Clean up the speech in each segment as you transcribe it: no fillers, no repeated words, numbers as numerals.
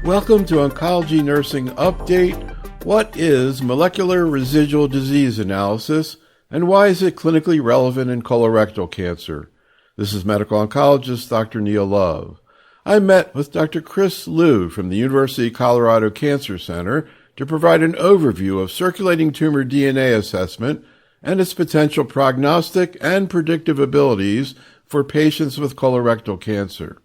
Welcome to Oncology Nursing Update. What is molecular residual disease analysis, and why is it clinically relevant in colorectal cancer? This is medical oncologist Dr. Neil Love. I met with Dr. Chris Lieu from the University of Colorado Cancer Center to provide an overview of circulating tumor DNA assessment and its potential prognostic and predictive abilities for patients with colorectal cancer.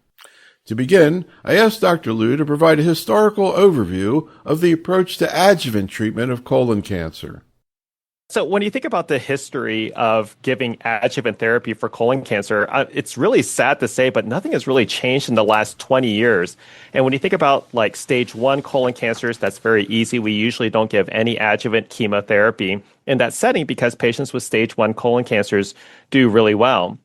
To begin, I asked Dr. Lieu to provide a historical overview of the approach to adjuvant treatment of colon cancer. So when you think about the history of giving adjuvant therapy for colon cancer, it's really sad to say, but nothing has really changed in the last 20 years. And when you think about like stage 1 colon cancers, that's very easy. We usually don't give any adjuvant chemotherapy in that setting because patients with stage 1 colon cancers do really well.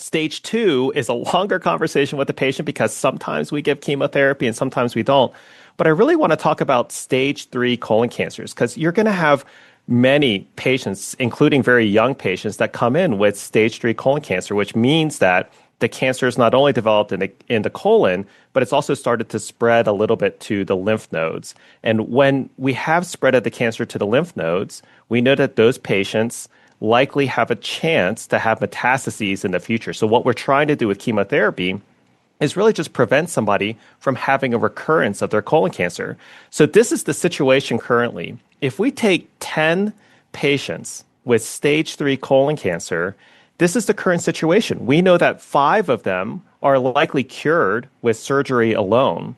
Stage 2 is a longer conversation with the patient because sometimes we give chemotherapy and sometimes we don't. But I really want to talk about stage 3 colon cancers because you're going to have many patients, including very young patients, that come in with stage 3 colon cancer, which means that the cancer is not only developed in the colon, but it's also started to spread a little bit to the lymph nodes. And when we have spread of the cancer to the lymph nodes, we know that those patients likely have a chance to have metastases in the future. So what we're trying to do with chemotherapy is really just prevent somebody from having a recurrence of their colon cancer. So this is the situation currently. If we take 10 patients with stage 3 colon cancer, this is the current situation. We know that 5 of them are likely cured with surgery alone.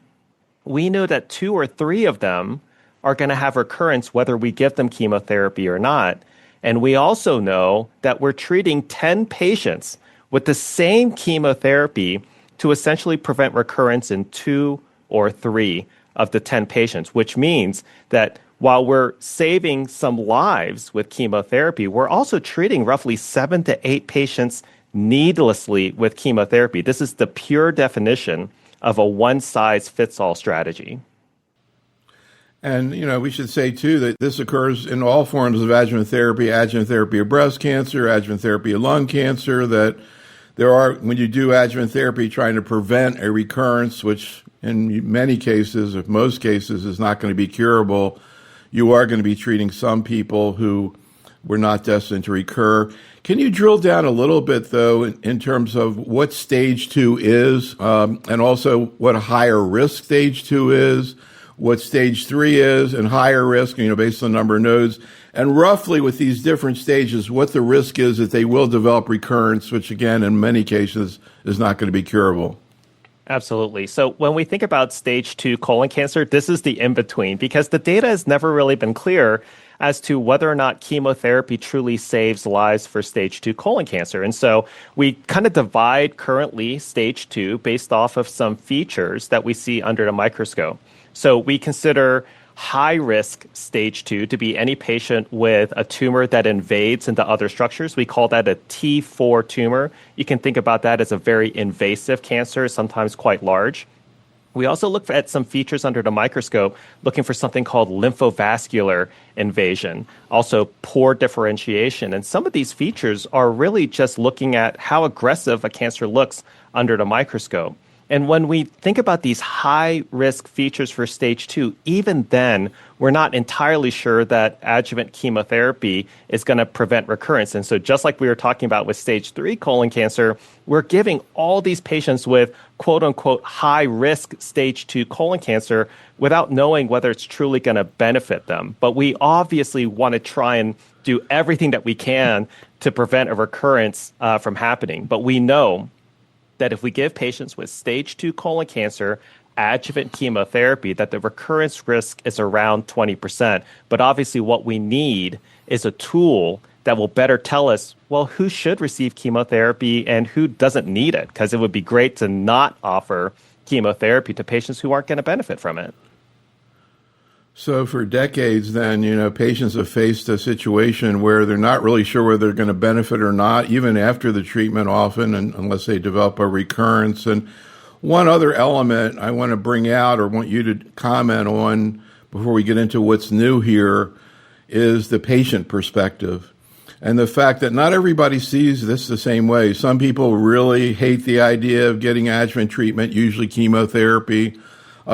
We know that 2 or 3 of them are going to have recurrence whether we give them chemotherapy or not. And we also know that we're treating 10 patients with the same chemotherapy to essentially prevent recurrence in 2 or 3 of the 10 patients, which means that while we're saving some lives with chemotherapy, we're also treating roughly 7 to 8 patients needlessly with chemotherapy. This is the pure definition of a one-size-fits-all strategy. And, we should say, too, that this occurs in all forms of adjuvant therapy of breast cancer, adjuvant therapy of lung cancer, that there are, when you do adjuvant therapy, trying to prevent a recurrence, which in many cases, if most cases, is not going to be curable, you are going to be treating some people who were not destined to recur. Can you drill down a little bit, though, in terms of what stage 2 is, and also what a higher risk stage 2 is, what stage 3 is, and higher risk, based on the number of nodes, and roughly with these different stages, what the risk is that they will develop recurrence, which again, in many cases, is not going to be curable? Absolutely. So when we think about stage 2 colon cancer, this is the in-between because the data has never really been clear as to whether or not chemotherapy truly saves lives for stage 2 colon cancer. And so we kind of divide currently stage 2 based off of some features that we see under the microscope. So we consider high-risk stage 2 to be any patient with a tumor that invades into other structures. We call that a T4 tumor. You can think about that as a very invasive cancer, sometimes quite large. We also look at some features under the microscope, looking for something called lymphovascular invasion, also poor differentiation. And some of these features are really just looking at how aggressive a cancer looks under the microscope. And when we think about these high-risk features for stage 2, even then, we're not entirely sure that adjuvant chemotherapy is going to prevent recurrence. And so just like we were talking about with stage 3 colon cancer, we're giving all these patients with quote-unquote high-risk stage 2 colon cancer without knowing whether it's truly going to benefit them. But we obviously want to try and do everything that we can to prevent a recurrence from happening. But we know that if we give patients with stage 2 colon cancer adjuvant chemotherapy, that the recurrence risk is around 20%. But obviously what we need is a tool that will better tell us, well, who should receive chemotherapy and who doesn't need it, because it would be great to not offer chemotherapy to patients who aren't going to benefit from it. So for decades then, patients have faced a situation where they're not really sure whether they're going to benefit or not, even after the treatment often, unless they develop a recurrence. And one other element I want to bring out or want you to comment on before we get into what's new here is the patient perspective and the fact that not everybody sees this the same way. Some people really hate the idea of getting adjuvant treatment, usually chemotherapy.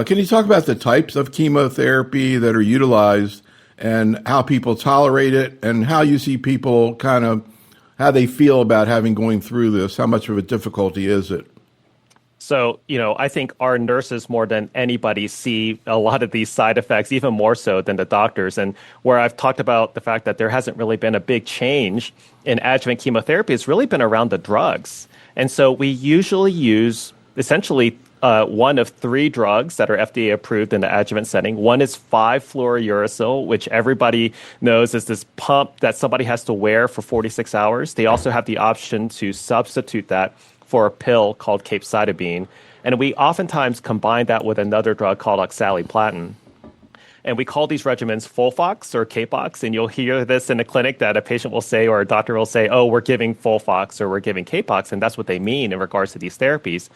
Can you talk about the types of chemotherapy that are utilized and how people tolerate it and how you see people kind of, how they feel about having going through this? How much of a difficulty is it? So, I think our nurses more than anybody see a lot of these side effects, even more so than the doctors. And where I've talked about the fact that there hasn't really been a big change in adjuvant chemotherapy, it's really been around the drugs. And so we usually use essentially one of three drugs that are FDA approved in the adjuvant setting. One is 5-fluorouracil, which everybody knows is this pump that somebody has to wear for 46 hours. They also have the option to substitute that for a pill called capecitabine. And we oftentimes combine that with another drug called oxaliplatin. And we call these regimens Folfox or Capox. And you'll hear this in the clinic that a patient will say or a doctor will say, oh, we're giving Folfox or we're giving Capox. And that's what they mean in regards to these therapies.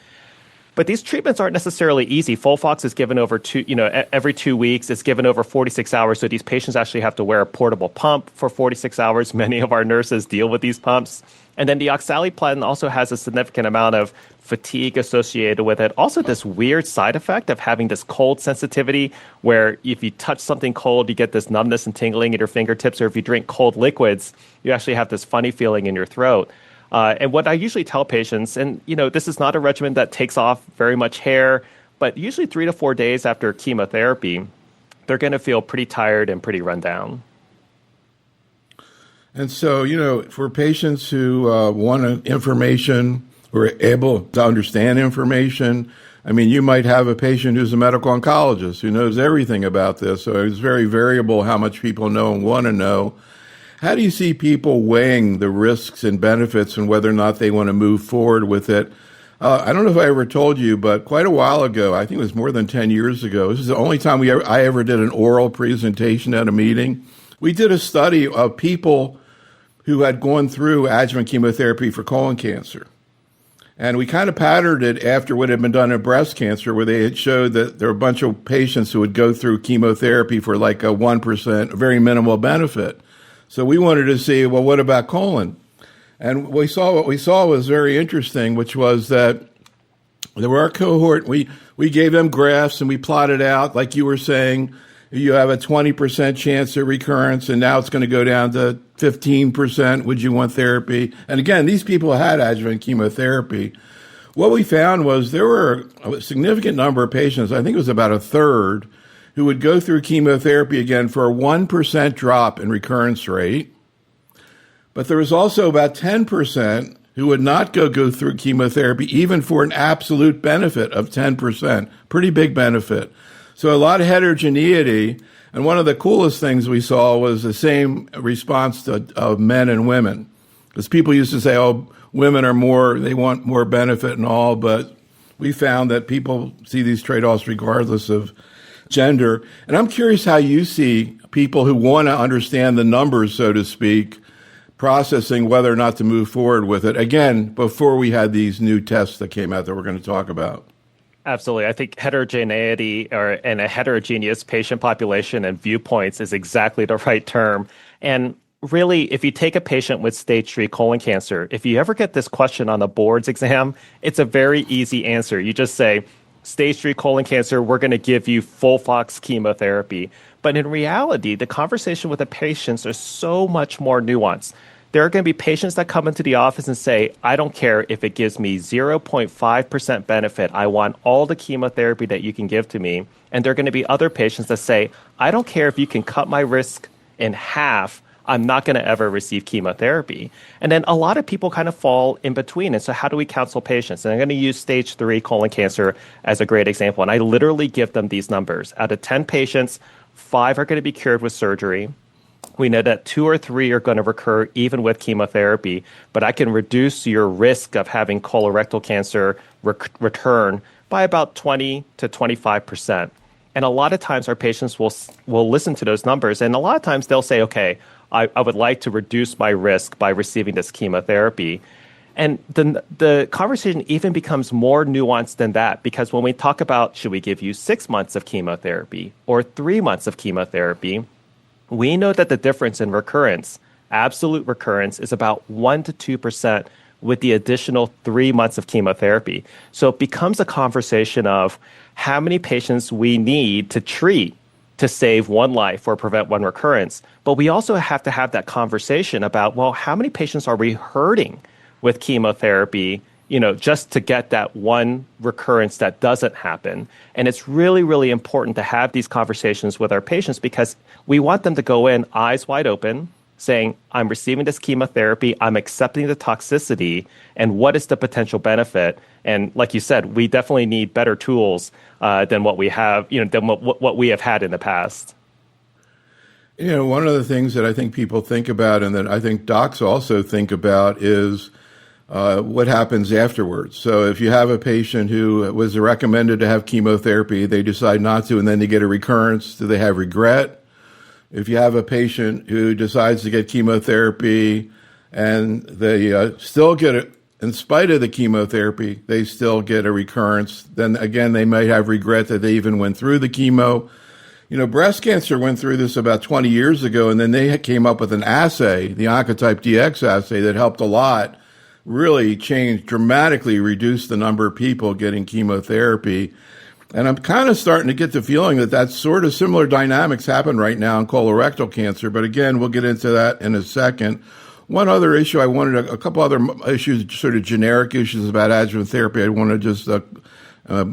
But these treatments aren't necessarily easy. Folfox is given over every 2 weeks. It's given over 46 hours. So these patients actually have to wear a portable pump for 46 hours. Many of our nurses deal with these pumps. And then the oxaliplatin also has a significant amount of fatigue associated with it. Also, this weird side effect of having this cold sensitivity where if you touch something cold, you get this numbness and tingling in your fingertips, or if you drink cold liquids, you actually have this funny feeling in your throat. And what I usually tell patients, and this is not a regimen that takes off very much hair, but usually 3 to 4 days after chemotherapy, they're going to feel pretty tired and pretty run down. And so, for patients who want information or are able to understand information, I mean, you might have a patient who's a medical oncologist who knows everything about this. So it's very variable how much people know and want to know. How do you see people weighing the risks and benefits and whether or not they want to move forward with it? I don't know if I ever told you, but quite a while ago, I think it was more than 10 years ago, this is the only time I ever did an oral presentation at a meeting. We did a study of people who had gone through adjuvant chemotherapy for colon cancer. And we kind of patterned it after what had been done in breast cancer, where they had showed that there were a bunch of patients who would go through chemotherapy for like a 1%, a very minimal benefit. So we wanted to see, well, what about colon? And what we saw was very interesting, which was that there were a cohort, we gave them graphs and we plotted out, like you were saying, you have a 20% chance of recurrence, and now it's going to go down to 15%. Would you want therapy? And again, these people had adjuvant chemotherapy. What we found was there were a significant number of patients, I think it was about a third, who would go through chemotherapy again for a 1% drop in recurrence rate. But there was also about 10% who would not go through chemotherapy, even for an absolute benefit of 10%. Pretty big benefit. So a lot of heterogeneity, and one of the coolest things we saw was the same response of men and women. Because people used to say, oh, women they want more benefit and all, but we found that people see these trade-offs regardless of gender. And I'm curious how you see people who want to understand the numbers, so to speak, processing whether or not to move forward with it, again, before we had these new tests that came out that we're going to talk about. Absolutely. I think heterogeneity and a heterogeneous patient population and viewpoints is exactly the right term. And really, if you take a patient with stage 3 colon cancer, if you ever get this question on the boards exam, it's a very easy answer. You just say, stage 3 colon cancer, we're going to give you Folfox chemotherapy. But in reality, the conversation with the patients is so much more nuanced. There are going to be patients that come into the office and say, I don't care if it gives me 0.5% benefit. I want all the chemotherapy that you can give to me. And there are going to be other patients that say, I don't care if you can cut my risk in half. I'm not going to ever receive chemotherapy. And then a lot of people kind of fall in between. And so how do we counsel patients? And I'm going to use stage 3 colon cancer as a great example. And I literally give them these numbers. Out of 10 patients, 5 are going to be cured with surgery. We know that 2 or 3 are going to recur even with chemotherapy, but I can reduce your risk of having colorectal cancer return by about 20 to 25%. And a lot of times our patients will listen to those numbers, and a lot of times they'll say, okay, I would like to reduce my risk by receiving this chemotherapy. And the conversation even becomes more nuanced than that, because when we talk about should we give you 6 months of chemotherapy or 3 months of chemotherapy, we know that the difference in recurrence, absolute recurrence, is about 1 to 2% with the additional 3 months of chemotherapy. So it becomes a conversation of how many patients we need to treat to save one life or prevent one recurrence. But we also have to have that conversation about, well, how many patients are we hurting with chemotherapy, just to get that one recurrence that doesn't happen. And it's really, really important to have these conversations with our patients because we want them to go in eyes wide open, saying, I'm receiving this chemotherapy, I'm accepting the toxicity, and what is the potential benefit? And like you said, we definitely need better tools than what we have, than what we have had in the past. One of the things that I think people think about and that I think docs also think about is what happens afterwards. So if you have a patient who was recommended to have chemotherapy, they decide not to, and then they get a recurrence, do they have regret? If you have a patient who decides to get chemotherapy and they still get it, in spite of the chemotherapy, they still get a recurrence, then again, they might have regret that they even went through the chemo. Breast cancer went through this about 20 years ago, and then they came up with an assay, the Oncotype DX assay, that helped a lot, really changed, dramatically reduced the number of people getting chemotherapy. And I'm kind of starting to get the feeling that that's sort of similar dynamics happen right now in colorectal cancer. But again, we'll get into that in a second. One other issue a couple other issues, sort of generic issues about adjuvant therapy I want to just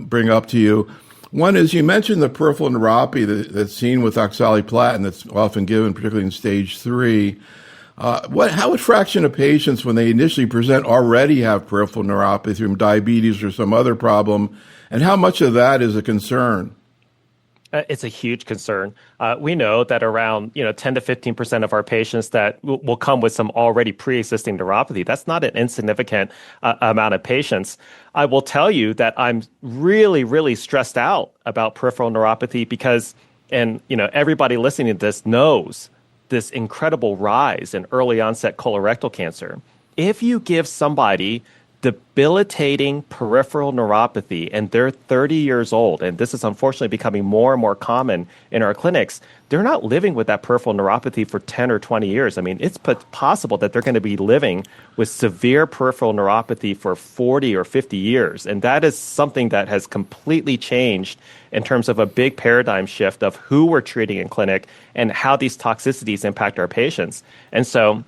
bring up to you. One is you mentioned the peripheral neuropathy that's seen with oxaliplatin that's often given, particularly in stage 3. How fraction of patients, when they initially present, already have peripheral neuropathy from diabetes or some other problem, and how much of that is a concern? It's a huge concern. We know that around 10 to 15% of our patients that will come with some already pre-existing neuropathy. That's not an insignificant amount of patients. I will tell you that I'm really, really stressed out about peripheral neuropathy because, everybody listening to this knows this incredible rise in early onset colorectal cancer. If you give somebody debilitating peripheral neuropathy and they're 30 years old, and this is unfortunately becoming more and more common in our clinics, they're not living with that peripheral neuropathy for 10 or 20 years. I mean, it's possible that they're going to be living with severe peripheral neuropathy for 40 or 50 years. And that is something that has completely changed in terms of a big paradigm shift of who we're treating in clinic and how these toxicities impact our patients. And so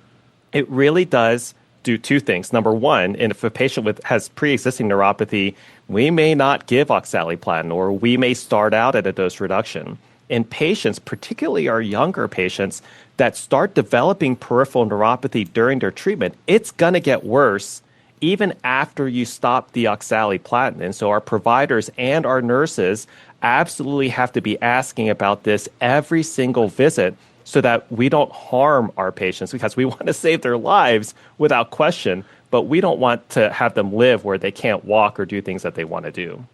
it really does do two things. Number one, and if a patient has pre-existing neuropathy, we may not give oxaliplatin, or we may start out at a dose reduction. In patients, particularly our younger patients that start developing peripheral neuropathy during their treatment, it's going to get worse even after you stop the oxaliplatin. And so our providers and our nurses absolutely have to be asking about this every single visit, so that we don't harm our patients, because we want to save their lives without question, but we don't want to have them live where they can't walk or do things that they want to do.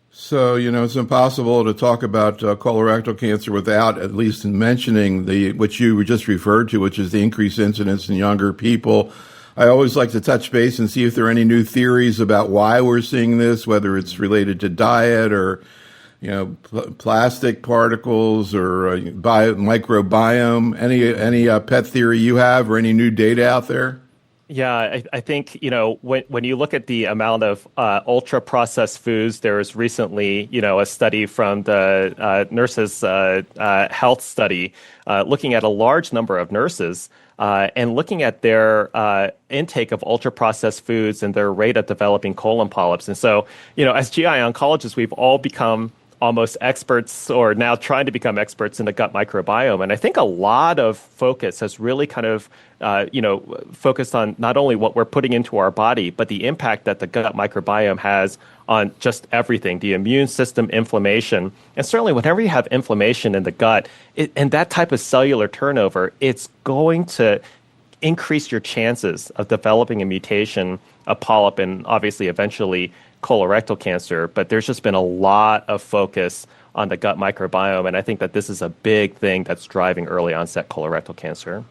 So, it's impossible to talk about colorectal cancer without at least mentioning what you just referred to, which is the increased incidence in younger people. I always like to touch base and see if there are any new theories about why we're seeing this, whether it's related to diet or plastic particles or microbiome. Any pet theory you have or any new data out there? Yeah, I think, when you look at the amount of ultra-processed foods, there was recently, a study from the Nurses Health Study looking at a large number of nurses and looking at their intake of ultra-processed foods and their rate of developing colon polyps. And so, as GI oncologists, we've all become almost experts, or now trying to become experts, in the gut microbiome. And I think a lot of focus has really kind of, focused on not only what we're putting into our body, but the impact that the gut microbiome has on just everything, the immune system, inflammation. And certainly whenever you have inflammation in the gut, and that type of cellular turnover, it's going to increase your chances of developing a mutation, a polyp, and obviously eventually colorectal cancer. But there's just been a lot of focus on the gut microbiome, and I think that this is a big thing that's driving early onset colorectal cancer.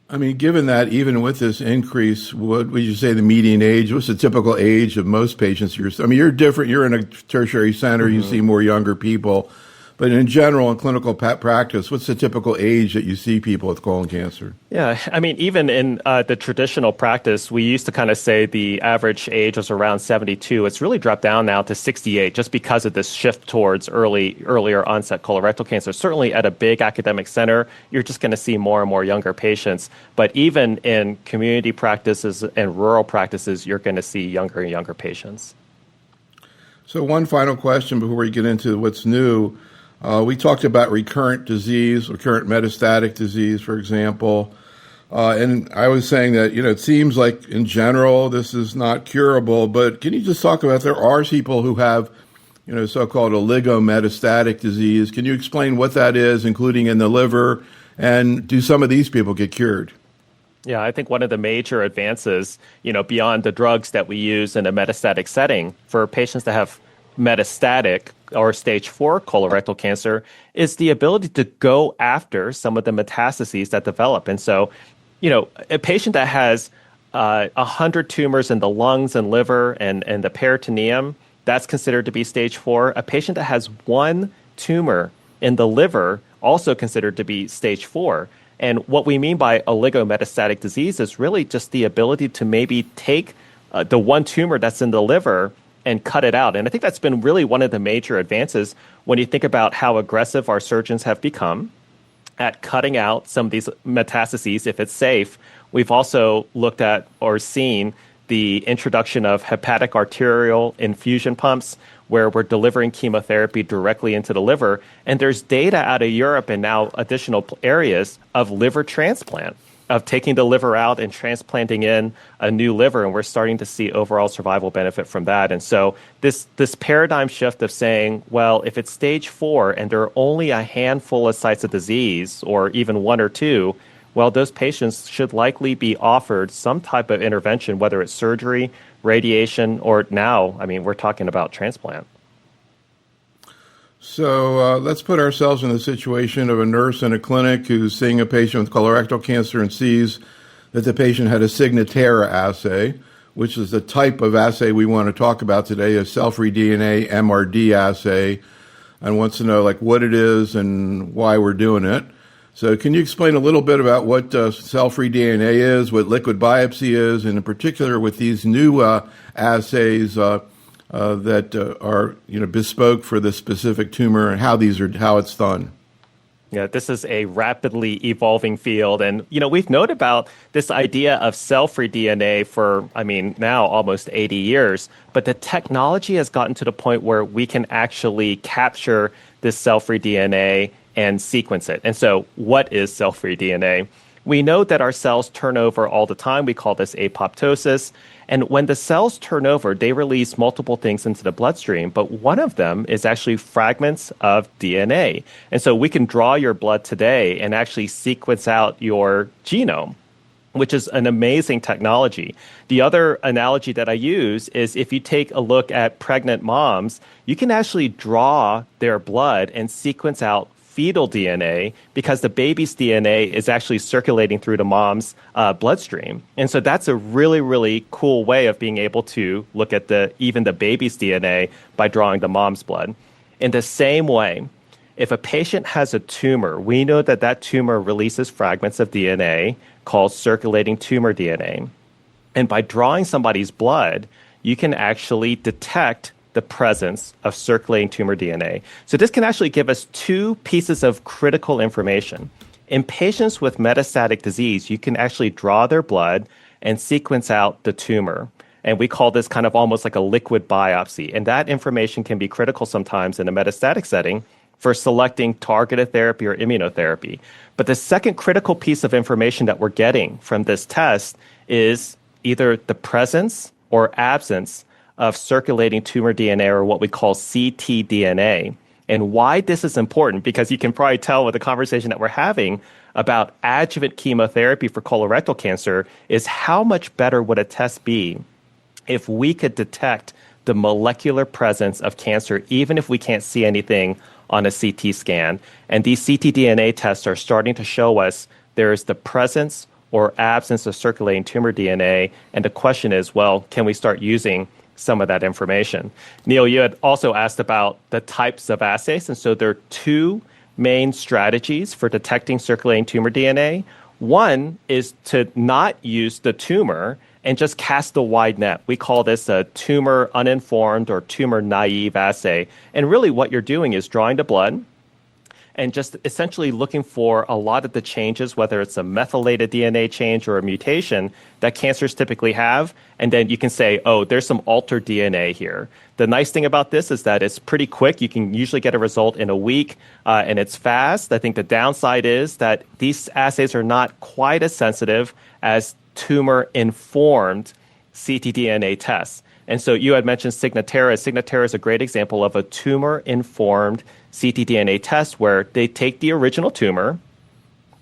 I mean, given that, even with this increase, what would you say the median age? What's the typical age of most patients? You're different. You're in a tertiary center. Mm-hmm. You see more younger people. But in general, in clinical practice, what's the typical age that you see people with colon cancer? Yeah, I mean, even in the traditional practice, we used to kind of say the average age was around 72. It's really dropped down now to 68 just because of this shift towards earlier onset colorectal cancer. Certainly at a big academic center, you're just going to see more and more younger patients. But even in community practices and rural practices, you're going to see younger and younger patients. So one final question before we get into what's new. We talked about recurrent disease, recurrent metastatic disease, for example. And I was saying that, it seems like in general this is not curable, but can you just talk about there are people who have, so-called oligometastatic disease. Can you explain what that is, including in the liver, and do some of these people get cured? Yeah, I think one of the major advances, beyond the drugs that we use in a metastatic setting for patients that have metastatic or stage 4 colorectal cancer is the ability to go after some of the metastases that develop. And so, a patient that has 100 tumors in the lungs and liver and the peritoneum, that's considered to be stage 4. A patient that has one tumor in the liver, also considered to be stage 4. And what we mean by oligometastatic disease is really just the ability to maybe take the one tumor that's in the liver and cut it out. And I think that's been really one of the major advances when you think about how aggressive our surgeons have become at cutting out some of these metastases if it's safe. We've also looked at or seen the introduction of hepatic arterial infusion pumps where we're delivering chemotherapy directly into the liver. And there's data out of Europe and now additional areas of liver transplant, of taking the liver out and transplanting in a new liver, and we're starting to see overall survival benefit from that. And so this paradigm shift of saying, well, if it's stage 4 and there are only a handful of sites of disease, or even 1 or 2, well, those patients should likely be offered some type of intervention, whether it's surgery, radiation, or now, we're talking about transplant. So let's put ourselves in the situation of a nurse in a clinic who's seeing a patient with colorectal cancer and sees that the patient had a Signatera assay, which is the type of assay we want to talk about today, a cell-free DNA MRD assay, and wants to know what it is and why we're doing it. So can you explain a little bit about what cell-free DNA is, what liquid biopsy is, and in particular with these new assays that are bespoke for the specific tumor and how it's done? Yeah, this is a rapidly evolving field. And, we've known about this idea of cell-free DNA for, now almost 80 years. But the technology has gotten to the point where we can actually capture this cell-free DNA and sequence it. And so what is cell-free DNA? We know that our cells turn over all the time. We call this apoptosis. And when the cells turn over, they release multiple things into the bloodstream, but one of them is actually fragments of DNA. And so we can draw your blood today and actually sequence out your genome, which is an amazing technology. The other analogy that I use is if you take a look at pregnant moms, you can actually draw their blood and sequence out fetal DNA because the baby's DNA is actually circulating through the mom's bloodstream. And so that's a really, really cool way of being able to look at even the baby's DNA by drawing the mom's blood. In the same way, if a patient has a tumor, we know that that tumor releases fragments of DNA called circulating tumor DNA. And by drawing somebody's blood, you can actually detect the presence of circulating tumor DNA. So this can actually give us 2 pieces of critical information. In patients with metastatic disease, you can actually draw their blood and sequence out the tumor. And we call this kind of almost like a liquid biopsy. And that information can be critical sometimes in a metastatic setting for selecting targeted therapy or immunotherapy. But the second critical piece of information that we're getting from this test is either the presence or absence of circulating tumor DNA, or what we call ctDNA. And why this is important, because you can probably tell with the conversation that we're having about adjuvant chemotherapy for colorectal cancer, is how much better would a test be if we could detect the molecular presence of cancer, even if we can't see anything on a CT scan. And these ctDNA tests are starting to show us there is the presence or absence of circulating tumor DNA. And the question is, well, can we start using some of that information. Neil, you had also asked about the types of assays. And so there are two main strategies for detecting circulating tumor DNA. One is to not use the tumor and just cast a wide net. We call this a tumor uninformed or tumor naive assay. And really what you're doing is drawing the blood and just essentially looking for a lot of the changes, whether it's a methylated DNA change or a mutation that cancers typically have. And then you can say, oh, there's some altered DNA here. The nice thing about this is that it's pretty quick. You can usually get a result in a week, and it's fast. I think the downside is that these assays are not quite as sensitive as tumor-informed ctDNA tests. And so you had mentioned Signatera. Signatera is a great example of a tumor-informed ctDNA test where they take the original tumor,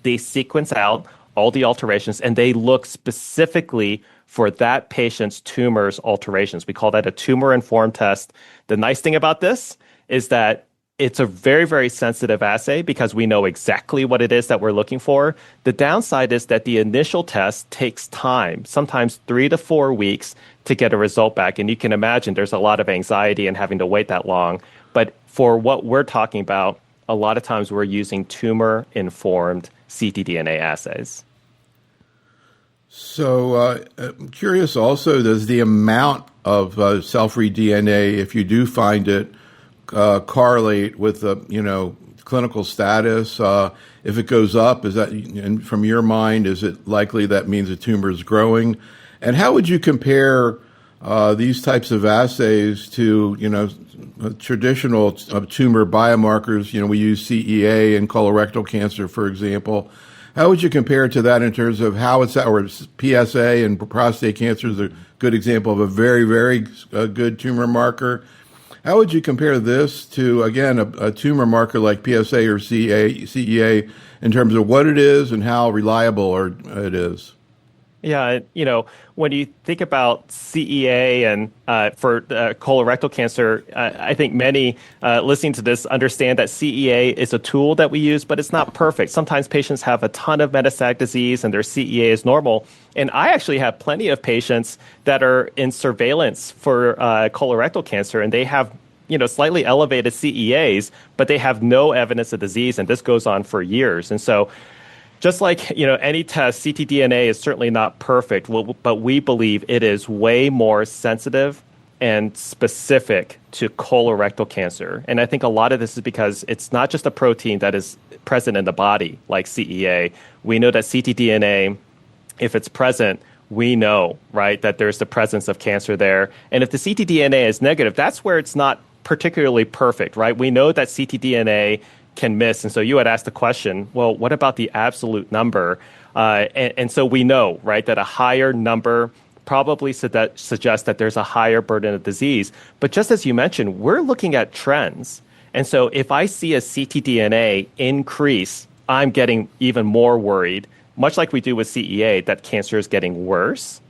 they sequence out all the alterations, and they look specifically for that patient's tumor's alterations. We call that a tumor-informed test. The nice thing about this is that it's a very, very sensitive assay because we know exactly what it is that we're looking for. The downside is that the initial test takes time, sometimes 3 to 4 weeks to get a result back. And you can imagine there's a lot of anxiety in having to wait that long. But for what we're talking about, a lot of times we're using tumor-informed ctDNA assays. So I'm curious also, does the amount of cell-free DNA, if you do find it, correlate with the clinical status? If it goes up, is that, and from your mind, is it likely that means the tumor is growing? And how would you compare these types of assays to traditional tumor biomarkers? We use CEA in colorectal cancer, for example. How would you compare it to that in terms of how it's, or PSA and prostate cancer is a good example of a very, very good tumor marker. How would you compare this to, again, a tumor marker like PSA or CEA in terms of what it is and how reliable it is? Yeah, when you think about CEA and for colorectal cancer, I think many listening to this understand that CEA is a tool that we use, but it's not perfect. Sometimes patients have a ton of metastatic disease and their CEA is normal. And I actually have plenty of patients that are in surveillance for colorectal cancer, and they have slightly elevated CEAs, but they have no evidence of disease, and this goes on for years. And so just like, any test, ctDNA is certainly not perfect, but we believe it is way more sensitive and specific to colorectal cancer. And I think a lot of this is because it's not just a protein that is present in the body like CEA. We know that ctDNA, if it's present, we know, right, that there's the presence of cancer there. And if the ctDNA is negative, that's where it's not particularly perfect, right? We know that ctDNA can miss. And so you had asked the question, well, what about the absolute number? And so we know, right, that a higher number probably suggests that there's a higher burden of disease. But just as you mentioned, we're looking at trends. And so if I see a ctDNA increase, I'm getting even more worried, much like we do with CEA, that cancer is getting worse.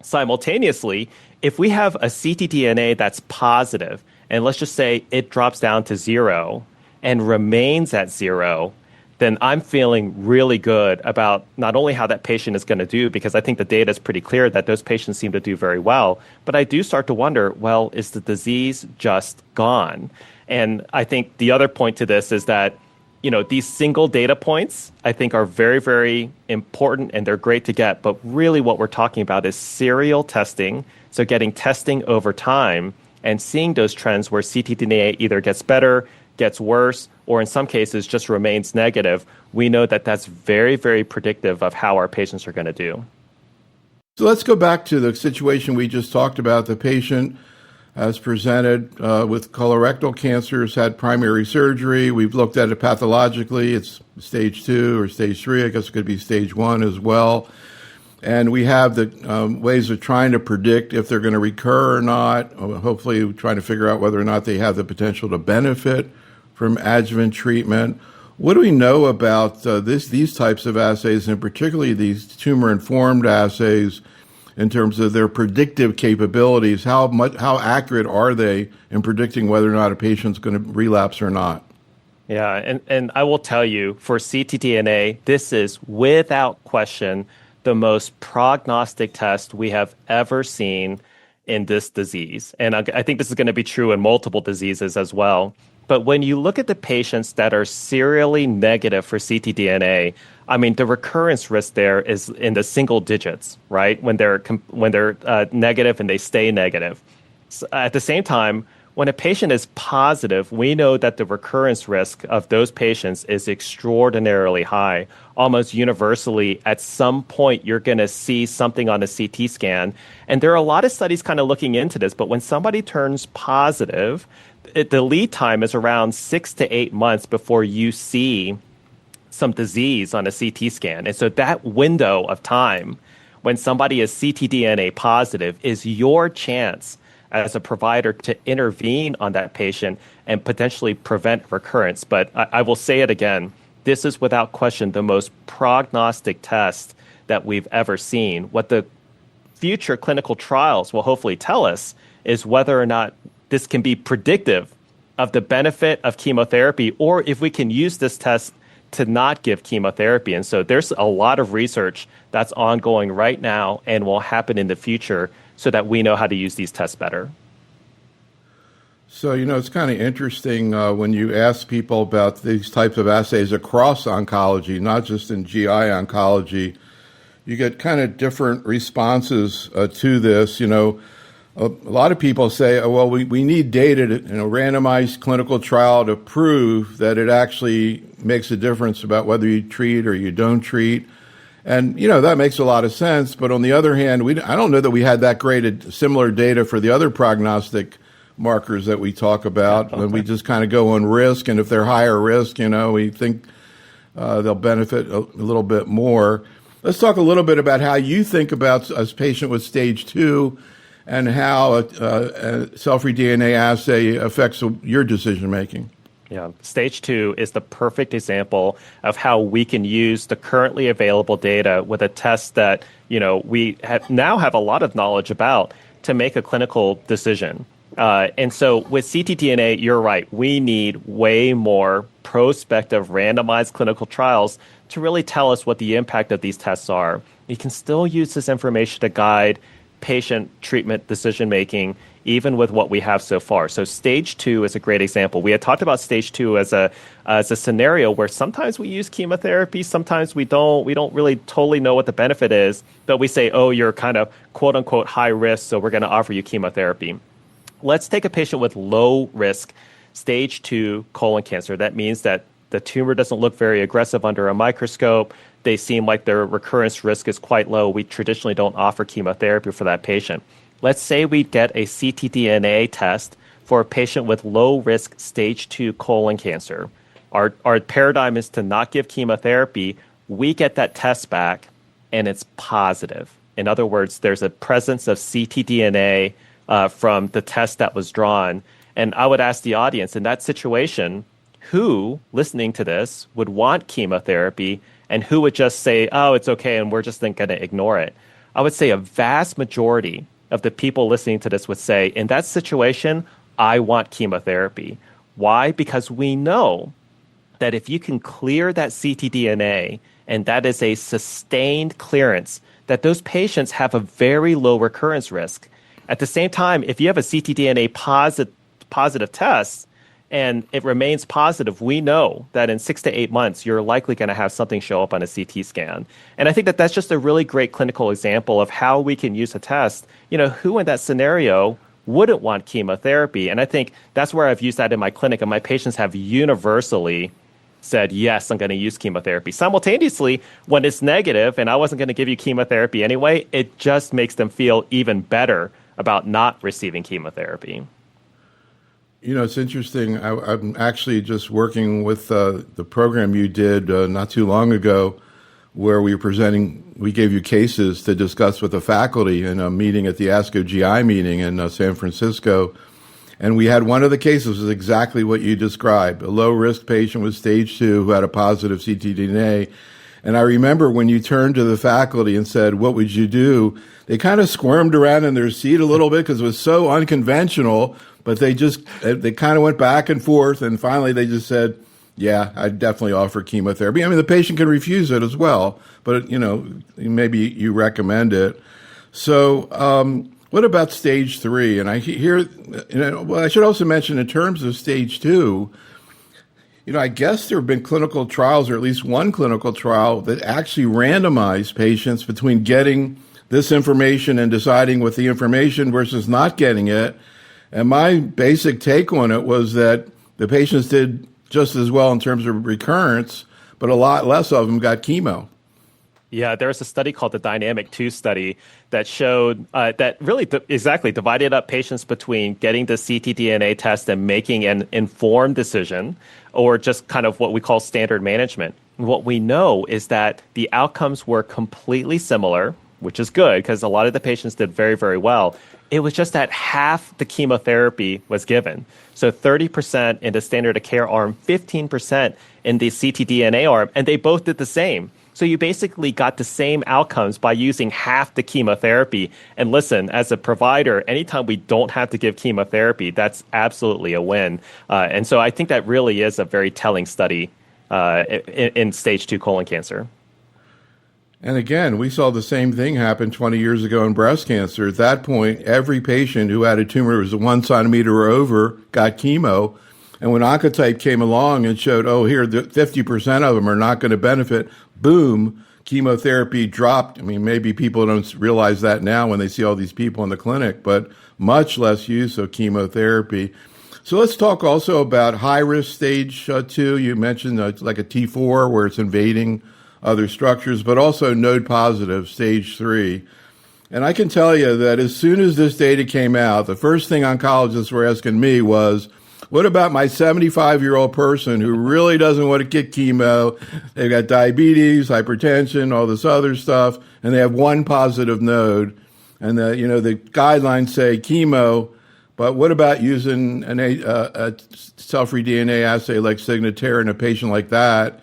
Simultaneously, if we have a ctDNA that's positive, and let's just say it drops down to 0, and remains at 0, then I'm feeling really good about not only how that patient is going to do, because I think the data is pretty clear that those patients seem to do very well, but I do start to wonder, well, is the disease just gone? And I think the other point to this is that, these single data points, I think, are very, very important, and they're great to get. But really what we're talking about is serial testing, so getting testing over time and seeing those trends where ctDNA either gets better, gets worse, or in some cases just remains negative. We know that that's very, very predictive of how our patients are going to do. So let's go back to the situation we just talked about. The patient has presented with colorectal cancer, has had primary surgery. We've looked at it pathologically. It's stage 2 or stage 3. I guess it could be stage 1 as well. And we have the ways of trying to predict if they're going to recur or not, hopefully trying to figure out whether or not they have the potential to benefit from adjuvant treatment. What do we know about these types of assays, and particularly these tumor-informed assays, in terms of their predictive capabilities? How accurate are they in predicting whether or not a patient's going to relapse or not? Yeah, and I will tell you, for ctDNA, this is without question the most prognostic test we have ever seen in this disease. And I think this is going to be true in multiple diseases as well. But when you look at the patients that are serially negative for ctDNA, I mean, the recurrence risk there is in the single digits, right? When they're negative and they stay negative. So at the same time, when a patient is positive, we know that the recurrence risk of those patients is extraordinarily high. Almost universally, at some point, you're going to see something on a CT scan. And there are a lot of studies kind of looking into this. But when somebody turns positive, the lead time is around 6 to 8 months before you see some disease on a CT scan. And so that window of time when somebody is ctDNA positive is your chance as a provider to intervene on that patient and potentially prevent recurrence. But I will say it again, this is without question the most prognostic test that we've ever seen. What the future clinical trials will hopefully tell us is whether or not this can be predictive of the benefit of chemotherapy, or if we can use this test to not give chemotherapy. And so there's a lot of research that's ongoing right now and will happen in the future so that we know how to use these tests better. So, it's kind of interesting when you ask people about these types of assays across oncology, not just in GI oncology, you get kind of different responses to this. A lot of people say, oh, well, we need data to, randomized clinical trial to prove that it actually makes a difference about whether you treat or you don't treat. And, that makes a lot of sense. But on the other hand, I don't know that we had that great similar data for the other prognostic markers that we talk about. And we just kind of go on risk. And if they're higher risk, we think they'll benefit a little bit more. Let's talk a little bit about how you think about a patient with stage 2 and how a cell-free DNA assay affects your decision-making. Yeah, stage 2 is the perfect example of how we can use the currently available data with a test that, we now have a lot of knowledge about to make a clinical decision. And so with ctDNA, you're right, we need way more prospective randomized clinical trials to really tell us what the impact of these tests are. You can still use this information to guide patient treatment decision-making, even with what we have so far. So stage 2 is a great example. We had talked about stage 2 as a scenario where sometimes we use chemotherapy, sometimes we don't. We don't really totally know what the benefit is, but we say, oh, you're kind of quote-unquote high risk, so we're going to offer you chemotherapy. Let's take a patient with low risk stage 2 colon cancer. That means that the tumor doesn't look very aggressive under a microscope. They seem like their recurrence risk is quite low. We traditionally don't offer chemotherapy for that patient. Let's say we get a ctDNA test for a patient with low-risk stage 2 colon cancer. Our paradigm is to not give chemotherapy. We get that test back, and it's positive. In other words, there's a presence of ctDNA from the test that was drawn. And I would ask the audience, in that situation, who, listening to this, would want chemotherapy and who would just say, oh, it's okay, and we're just going to ignore it? I would say a vast majority of the people listening to this would say, in that situation, I want chemotherapy. Why? Because we know that if you can clear that ctDNA, and that is a sustained clearance, that those patients have a very low recurrence risk. At the same time, if you have a ctDNA positive test, and it remains positive, we know that in 6 to 8 months, you're likely going to have something show up on a CT scan. And I think that that's just a really great clinical example of how we can use a test. Who in that scenario wouldn't want chemotherapy? And I think that's where I've used that in my clinic, and my patients have universally said, yes, I'm going to use chemotherapy. Simultaneously, when it's negative and I wasn't going to give you chemotherapy anyway, it just makes them feel even better about not receiving chemotherapy. It's interesting. I'm actually just working with the program you did not too long ago where we gave you cases to discuss with the faculty in a meeting at the ASCO GI meeting in San Francisco. And we had one of the cases was exactly what you described, a low-risk patient with stage 2 who had a positive ctDNA. And I remember when you turned to the faculty and said, what would you do? They kind of squirmed around in their seat a little bit because it was so unconventional, but they kind of went back and forth. And finally, they just said, yeah, I'd definitely offer chemotherapy. I mean, the patient can refuse it as well, but, maybe you recommend it. So What about stage 3? And I hear, well, I should also mention in terms of stage 2, I guess there have been clinical trials, or at least one clinical trial, that actually randomized patients between getting this information and deciding with the information versus not getting it. And my basic take on it was that the patients did just as well in terms of recurrence, but a lot less of them got chemo. Yeah, there's a study called the Dynamic 2 study that showed that really exactly divided up patients between getting the ctDNA test and making an informed decision, or just kind of what we call standard management. What we know is that the outcomes were completely similar, which is good because a lot of the patients did very, very well. It was just that half the chemotherapy was given. So 30% in the standard of care arm, 15% in the ctDNA arm, and they both did the same. So you basically got the same outcomes by using half the chemotherapy. And listen, as a provider, anytime we don't have to give chemotherapy, that's absolutely a win. And so I think that really is a very telling study in stage 2 colon cancer. And again, we saw the same thing happen 20 years ago in breast cancer. At that point, every patient who had a tumor that was 1 centimeter or over got chemo. And when Oncotype came along and showed, here, 50% of them are not going to benefit, boom, chemotherapy dropped. I mean, maybe people don't realize that now when they see all these people in the clinic, but much less use of chemotherapy. So let's talk also about high-risk stage 2. You mentioned like a T4 where it's invading other structures, but also node-positive, stage 3. And I can tell you that as soon as this data came out, the first thing oncologists were asking me was, what about my 75-year-old person who really doesn't want to get chemo? They've got diabetes, hypertension, all this other stuff, and they have one positive node. And the guidelines say chemo, but what about using a cell-free DNA assay like Signatera in a patient like that?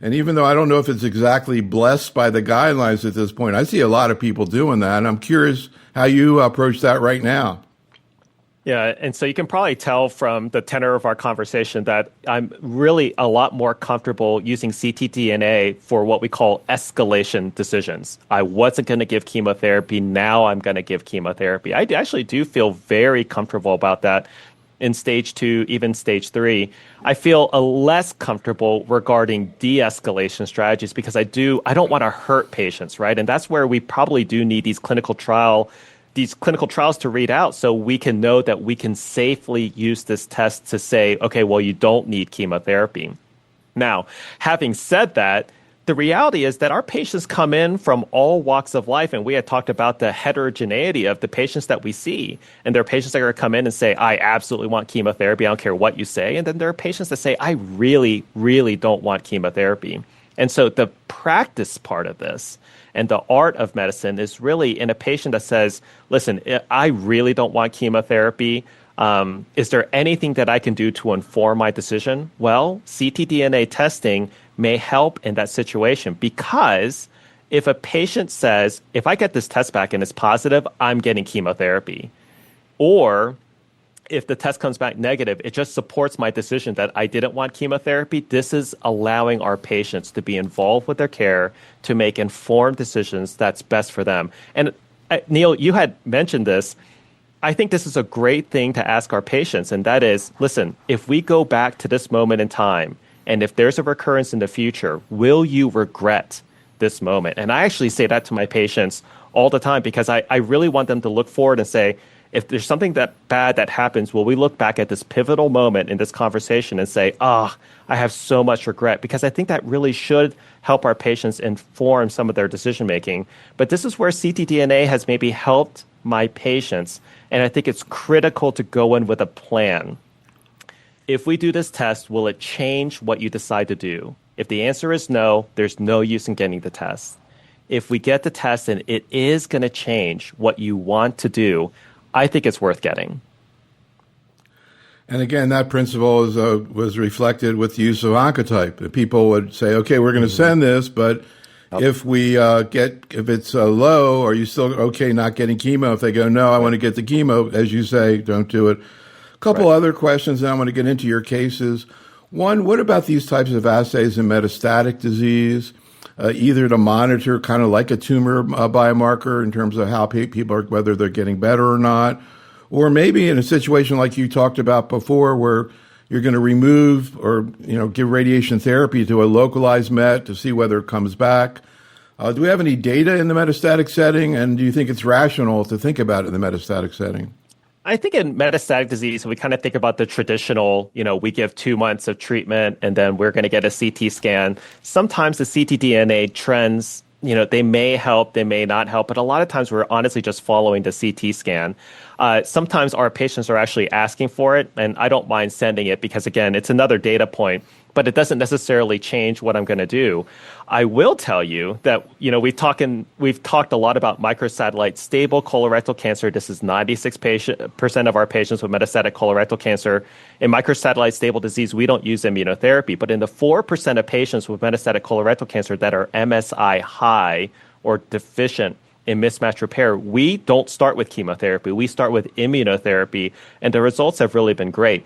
And even though I don't know if it's exactly blessed by the guidelines at this point, I see a lot of people doing that. And I'm curious how you approach that right now. Yeah, and so you can probably tell from the tenor of our conversation that I'm really a lot more comfortable using ctDNA for what we call escalation decisions. I wasn't going to give chemotherapy, now I'm going to give chemotherapy. I actually do feel very comfortable about that in stage 2, even stage 3. I feel less comfortable regarding de-escalation strategies because I don't want to hurt patients, right? And that's where we probably do need these clinical trials to read out so we can know that we can safely use this test to say, okay, well, you don't need chemotherapy. Now, having said that, the reality is that our patients come in from all walks of life, and we had talked about the heterogeneity of the patients that we see. And there are patients that are going to come in and say, I absolutely want chemotherapy, I don't care what you say. And then there are patients that say, I really, really don't want chemotherapy. And so the practice part of this and the art of medicine is really in a patient that says, listen, I really don't want chemotherapy. Is there anything that I can do to inform my decision? Well, ctDNA testing may help in that situation because if a patient says, if I get this test back and it's positive, I'm getting chemotherapy. Or if the test comes back negative, it just supports my decision that I didn't want chemotherapy. This is allowing our patients to be involved with their care, to make informed decisions that's best for them. And Neil, you had mentioned this. I think this is a great thing to ask our patients, and that is, listen, if we go back to this moment in time, and if there's a recurrence in the future, will you regret this moment? And I actually say that to my patients all the time because I really want them to look forward and say, if there's something that bad that happens, will we look back at this pivotal moment in this conversation and say, I have so much regret? Because I think that really should help our patients inform some of their decision making. But this is where ctDNA has maybe helped my patients, and I think it's critical to go in with a plan. If we do this test, will it change what you decide to do? If the answer is no, there's no use in getting the test. If we get the test and it is going to change what you want to do, I think it's worth getting. And again, that principle was reflected with the use of Oncotype. People would say, okay, we're going to send this, but if it's low, are you still okay not getting chemo? If they go, no, I want to get the chemo, as you say, don't do it. A couple other questions, and I want to get into your cases. One, what about these types of assays in metastatic disease? either to monitor kind of like a tumor biomarker in terms of how people are, whether they're getting better or not, or maybe in a situation like you talked about before where you're going to remove or give radiation therapy to a localized met to see whether it comes back. Do we have any data in the metastatic setting, and do you think it's rational to think about it in the metastatic setting? I think in metastatic disease, we kind of think about the traditional, we give 2 months of treatment and then we're going to get a CT scan. Sometimes the ctDNA trends, they may help, they may not help, but a lot of times we're honestly just following the CT scan. Sometimes our patients are actually asking for it, and I don't mind sending it because, again, it's another data point, but it doesn't necessarily change what I'm going to do. I will tell you that, we've talked a lot about microsatellite stable colorectal cancer. This is 96% of our patients with metastatic colorectal cancer. In microsatellite stable disease, we don't use immunotherapy, but in the 4% of patients with metastatic colorectal cancer that are MSI high or deficient in mismatch repair, we don't start with chemotherapy. We start with immunotherapy, and the results have really been great.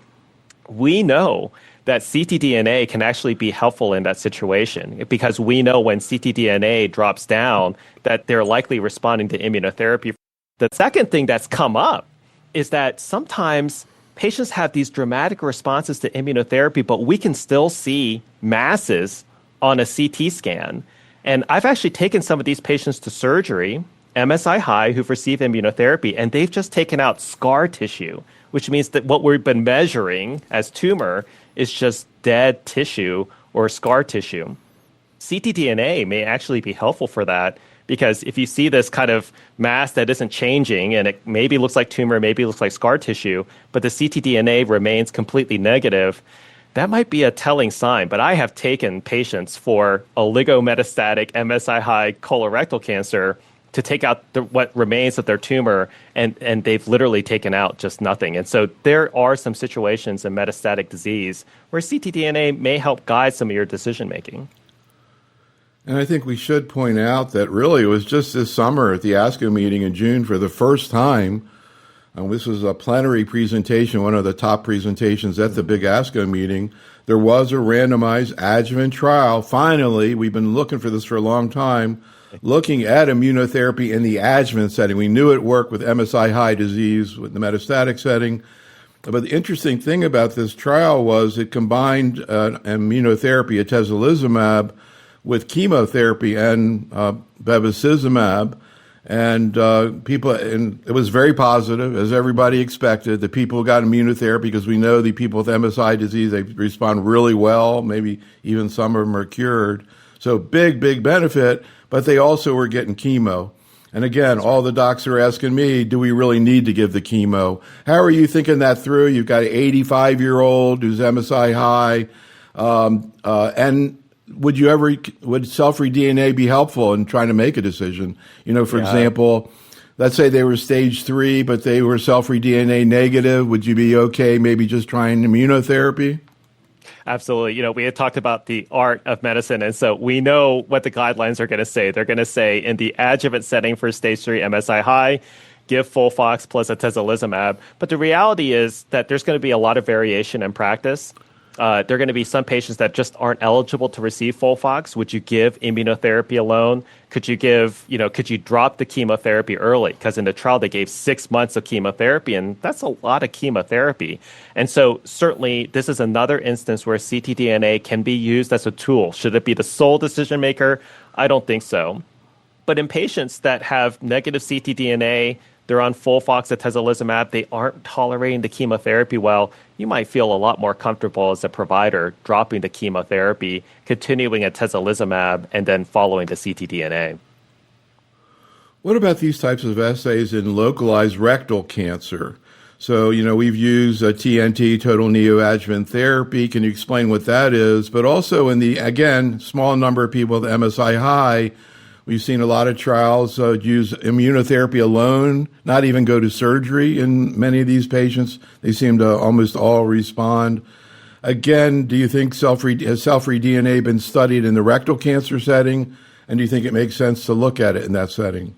We know that ctDNA can actually be helpful in that situation because we know when ctDNA drops down that they're likely responding to immunotherapy. The second thing that's come up is that sometimes patients have these dramatic responses to immunotherapy, but we can still see masses on a CT scan. And I've actually taken some of these patients to surgery, MSI high, who've received immunotherapy, and they've just taken out scar tissue, which means that what we've been measuring as tumor is just dead tissue or scar tissue. ctDNA may actually be helpful for that because if you see this kind of mass that isn't changing and it maybe looks like tumor, maybe looks like scar tissue, but the ctDNA remains completely negative, that might be a telling sign. But I have taken patients for oligometastatic MSI high colorectal cancer to take out what remains of their tumor, and they've literally taken out just nothing. And so there are some situations in metastatic disease where ctDNA may help guide some of your decision-making. And I think we should point out that really it was just this summer at the ASCO meeting in June for the first time, and this was a plenary presentation, one of the top presentations at the big ASCO meeting, there was a randomized adjuvant trial. Finally, we've been looking for this for a long time, looking at immunotherapy in the adjuvant setting. We knew it worked with MSI high disease, with the metastatic setting. But the interesting thing about this trial was it combined immunotherapy, atezolizumab, with chemotherapy and bevacizumab. And it was very positive, as everybody expected. The people who got immunotherapy, because we know the people with MSI disease, they respond really well. Maybe even some of them are cured. So big benefit, but they also were getting chemo. And again, all the docs are asking me, do we really need to give the chemo? How are you thinking that through? You've got an 85-year-old who's MSI high. And would cell-free DNA be helpful in trying to make a decision? For example, let's say they were stage 3, but they were cell-free DNA negative. Would you be okay maybe just trying immunotherapy? Absolutely. We had talked about the art of medicine, and so we know what the guidelines are going to say. They're going to say in the adjuvant setting for stage 3 MSI high, give FOLFOX plus atezolizumab. But the reality is that there's going to be a lot of variation in practice. There are going to be some patients that just aren't eligible to receive FOLFOX. Would you give immunotherapy alone? Could you drop the chemotherapy early? Because in the trial, they gave 6 months of chemotherapy, and that's a lot of chemotherapy. And so certainly this is another instance where ctDNA can be used as a tool. Should it be the sole decision maker? I don't think so. But in patients that have negative ctDNA, they're on FOLFOX, atezolizumab, they aren't tolerating the chemotherapy well, you might feel a lot more comfortable as a provider dropping the chemotherapy, continuing atezolizumab, and then following the ctDNA. What about these types of assays in localized rectal cancer? So, we've used TNT, total neoadjuvant therapy. Can you explain what that is? But also in the, again, small number of people with MSI high, we've seen a lot of trials use immunotherapy alone, not even go to surgery in many of these patients. They seem to almost all respond. Again, do you think has cell-free DNA been studied in the rectal cancer setting? And do you think it makes sense to look at it in that setting?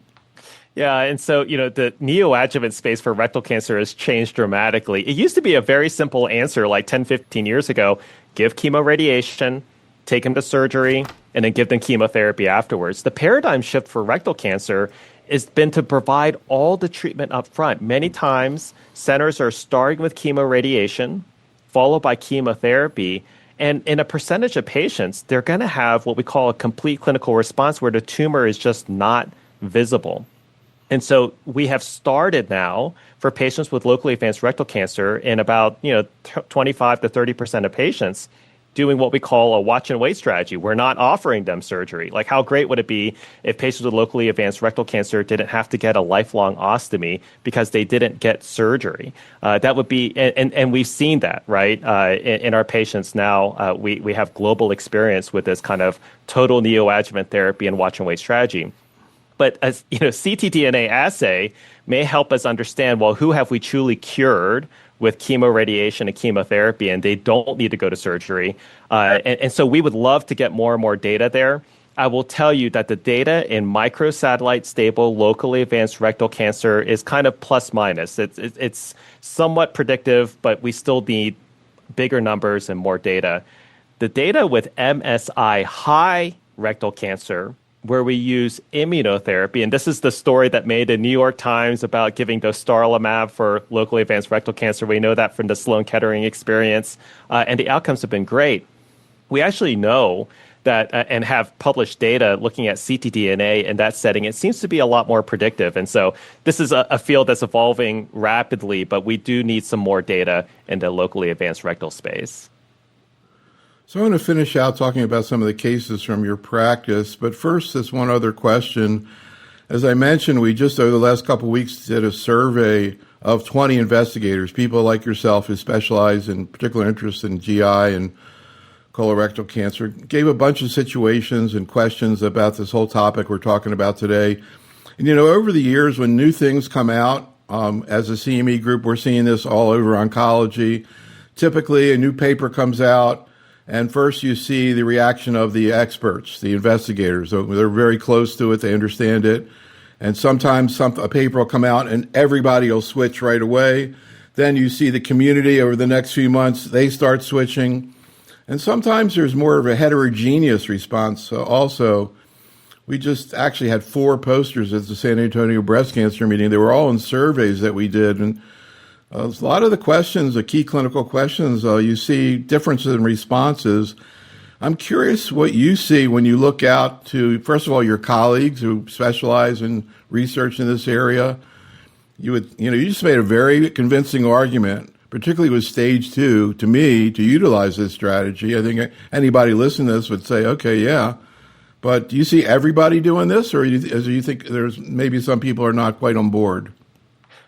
Yeah, and so, the neoadjuvant space for rectal cancer has changed dramatically. It used to be a very simple answer like 10, 15 years ago. Give chemoradiation, take them to surgery, and then give them chemotherapy afterwards. The paradigm shift for rectal cancer has been to provide all the treatment up front. Many times, centers are starting with chemoradiation, followed by chemotherapy. And in a percentage of patients, they're going to have what we call a complete clinical response where the tumor is just not visible. And so we have started now for patients with locally advanced rectal cancer in about 25 to 30% of patients doing what we call a watch and wait strategy. We're not offering them surgery. Like, how great would it be if patients with locally advanced rectal cancer didn't have to get a lifelong ostomy because they didn't get surgery? That would be, and we've seen that, right? In our patients now, we have global experience with this kind of total neoadjuvant therapy and watch and wait strategy. But as ctDNA assay may help us understand, well, who have we truly cured with chemoradiation and chemotherapy, and they don't need to go to surgery. And so we would love to get more and more data there. I will tell you that the data in microsatellite stable locally advanced rectal cancer is kind of plus minus. It's somewhat predictive, but we still need bigger numbers and more data. The data with MSI high rectal cancer, where we use immunotherapy. And this is the story that made the New York Times about giving dostarlimab for locally advanced rectal cancer. We know that from the Sloan Kettering experience, and the outcomes have been great. We actually know that and have published data looking at ctDNA in that setting. It seems to be a lot more predictive. And so this is a field that's evolving rapidly, but we do need some more data in the locally advanced rectal space. So I want to finish out talking about some of the cases from your practice, but first, this one other question. As I mentioned, we just over the last couple of weeks did a survey of 20 investigators, people like yourself who specialize in particular interest in GI and colorectal cancer, gave a bunch of situations and questions about this whole topic we're talking about today. And over the years, when new things come out, as a CME group, we're seeing this all over oncology. Typically, a new paper comes out, and first you see the reaction of the experts, the investigators. They're very close to it. They understand it. And sometimes a paper will come out and everybody will switch right away. Then you see the community over the next few months, they start switching. And sometimes there's more of a heterogeneous response. So also, we just actually had 4 posters at the San Antonio breast cancer meeting. They were all in surveys that we did. And a lot of the questions, the key clinical questions, you see differences in responses. I'm curious what you see when you look out to, first of all, your colleagues who specialize in research in this area. You just made a very convincing argument, particularly with stage 2, to me, to utilize this strategy. I think anybody listening to this would say, okay, yeah. But do you see everybody doing this, or do you think there's maybe some people are not quite on board?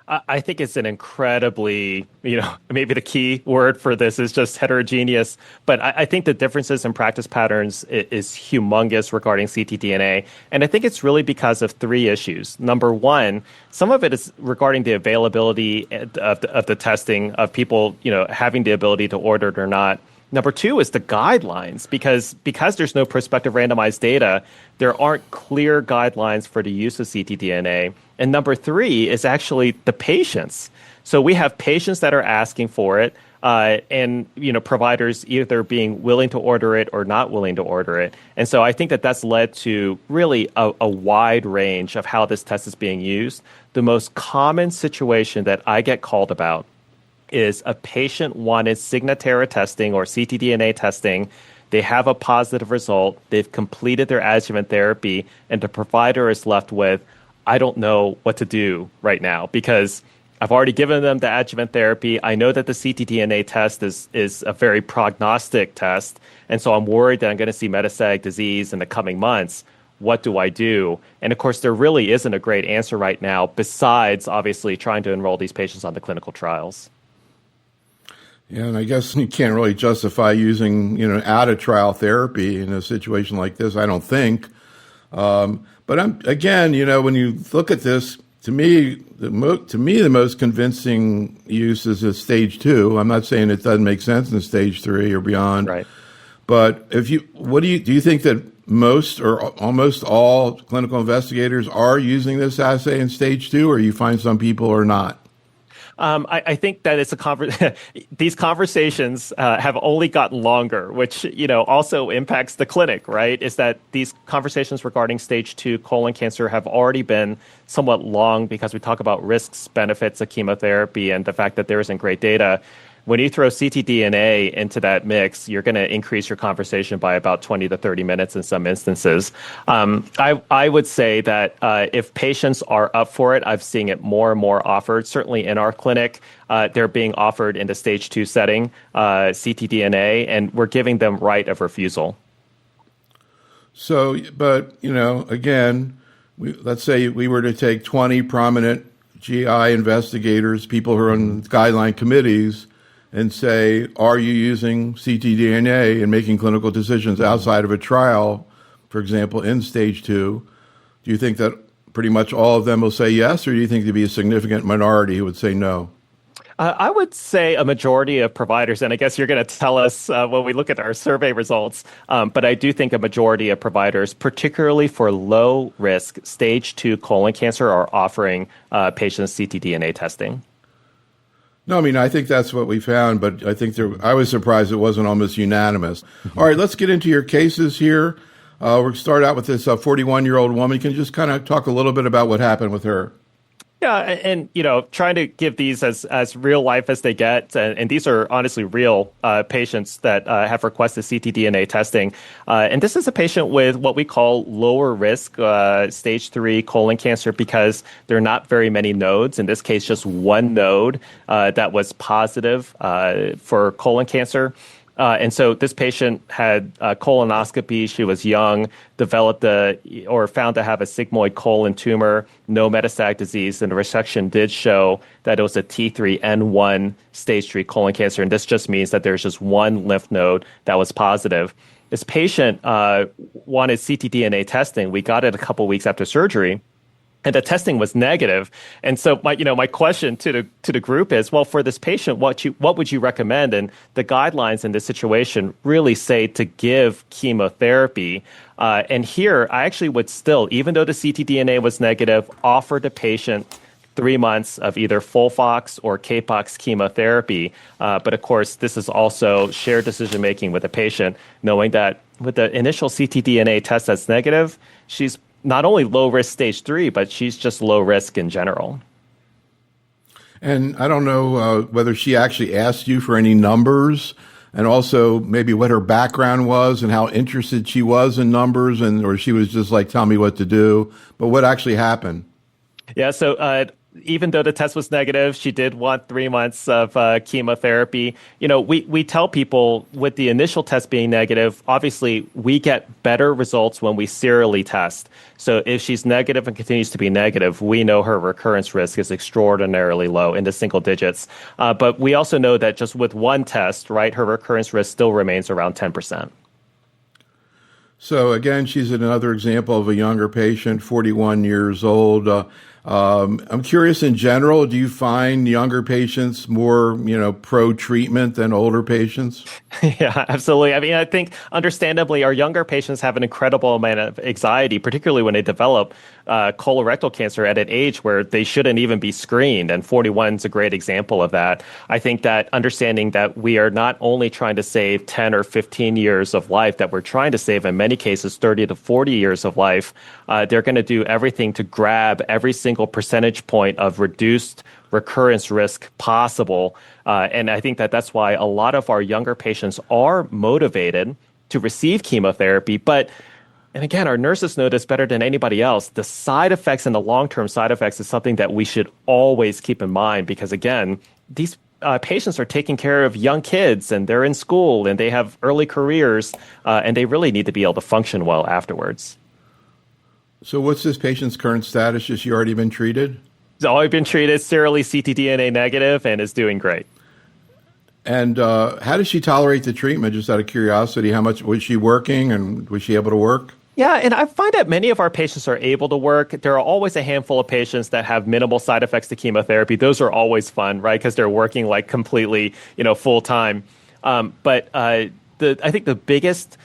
I think it's an incredibly, maybe the key word for this is just heterogeneous. But I think the differences in practice patterns is humongous regarding ctDNA. And I think it's really because of 3 issues. Number one, some of it is regarding the availability of the testing, of people, having the ability to order it or not. Number 2 is the guidelines, because there's no prospective randomized data, there aren't clear guidelines for the use of ctDNA. And number 3 is actually the patients. So we have patients that are asking for it, and providers either being willing to order it or not willing to order it. And so I think that's led to really a wide range of how this test is being used. The most common situation that I get called about is a patient wanted Signatera testing or ctDNA testing. They have a positive result. They've completed their adjuvant therapy, and the provider is left with, I don't know what to do right now because I've already given them the adjuvant therapy. I know that the ctDNA test is a very prognostic test, and so I'm worried that I'm going to see metastatic disease in the coming months. What do I do? And of course, there really isn't a great answer right now, besides obviously trying to enroll these patients on the clinical trials. Yeah, and I guess you can't really justify using, out-of-trial therapy in a situation like this, I don't think. But again, when you look at this, to me, the most convincing use is at stage 2. I'm not saying it doesn't make sense in stage 3 or beyond. Right. But do you think that most or almost all clinical investigators are using this assay in stage 2, or you find some people are not? I think that it's these conversations have only gotten longer, which, also impacts the clinic, right? Is that these conversations regarding stage 2 colon cancer have already been somewhat long because we talk about risks, benefits of chemotherapy, and the fact that there isn't great data. When you throw ctDNA into that mix, you're going to increase your conversation by about 20 to 30 minutes in some instances. I would say that if patients are up for it, I've seen it more and more offered. Certainly in our clinic, they're being offered in the stage 2 setting, ctDNA, and we're giving them right of refusal. So, but, again, let's say we were to take 20 prominent GI investigators, people who are on guideline committees, and say, are you using ctDNA in making clinical decisions outside of a trial, for example, in stage 2? Do you think that pretty much all of them will say yes, or do you think there'd be a significant minority who would say no? I would say a majority of providers, and I guess you're going to tell us when we look at our survey results, but I do think a majority of providers, particularly for low risk stage 2 colon cancer, are offering patients ctDNA testing. No, I mean, I think that's what we found, but I think I was surprised it wasn't almost unanimous. All right, let's get into your cases here. We'll start out with this 41-year-old woman. Can you just kind of talk a little bit about what happened with her? Yeah, and trying to give these as real life as they get, and these are honestly real patients that have requested ctDNA testing. And this is a patient with what we call lower risk stage 3 colon cancer because there are not very many nodes. In this case, just one node that was positive for colon cancer. And so this patient had a colonoscopy. She was young, developed or found to have a sigmoid colon tumor, no metastatic disease, and the resection did show that it was a T3N1 stage 3 colon cancer. And this just means that there's just one lymph node that was positive. This patient wanted ctDNA testing. We got it a couple weeks after surgery. And the testing was negative. And so my question to the group is, well, for this patient, what would you recommend? And the guidelines in this situation really say to give chemotherapy. And here, I actually would still, even though the ctDNA was negative, offer the patient 3 months of either FOLFOX or CAPOX chemotherapy. But of course, this is also shared decision-making with the patient, knowing that with the initial ctDNA test that's negative, she's not only low risk stage 3, but she's just low risk in general. And I don't know whether she actually asked you for any numbers, and also maybe what her background was and how interested she was in numbers, or she was just like, tell me what to do. But what actually happened? Yeah, so even though the test was negative, she did want 3 months of chemotherapy. We tell people with the initial test being negative, obviously we get better results when we serially test. So if she's negative and continues to be negative, we know her recurrence risk is extraordinarily low in the single digits. But we also know that just with one test, right, her recurrence risk still remains around 10%. So again, she's another example of a younger patient, 41 years old. I'm curious in general, do you find younger patients more, pro-treatment than older patients? Yeah, absolutely. I mean, I think understandably, our younger patients have an incredible amount of anxiety, particularly when they develop colorectal cancer at an age where they shouldn't even be screened. And 41 is a great example of that. I think that understanding that we are not only trying to save 10 or 15 years of life, that we're trying to save, in many cases, 30 to 40 years of life, they're going to do everything to grab every single percentage point of reduced recurrence risk possible. And I think that that's why a lot of our younger patients are motivated to receive chemotherapy. And again, our nurses know this better than anybody else. The side effects and the long-term side effects is something that we should always keep in mind because, again, these patients are taking care of young kids and they're in school and they have early careers and they really need to be able to function well afterwards. So what's this patient's current status? Has she already been treated? She's already been treated, serially ctDNA negative, and is doing great. And how does she tolerate the treatment? Just out of curiosity, how much was she working and was she able to work? Yeah, and I find that many of our patients are able to work. There are always a handful of patients that have minimal side effects to chemotherapy. Those are always fun, right? Because they're working like completely, full time. But I think the biggest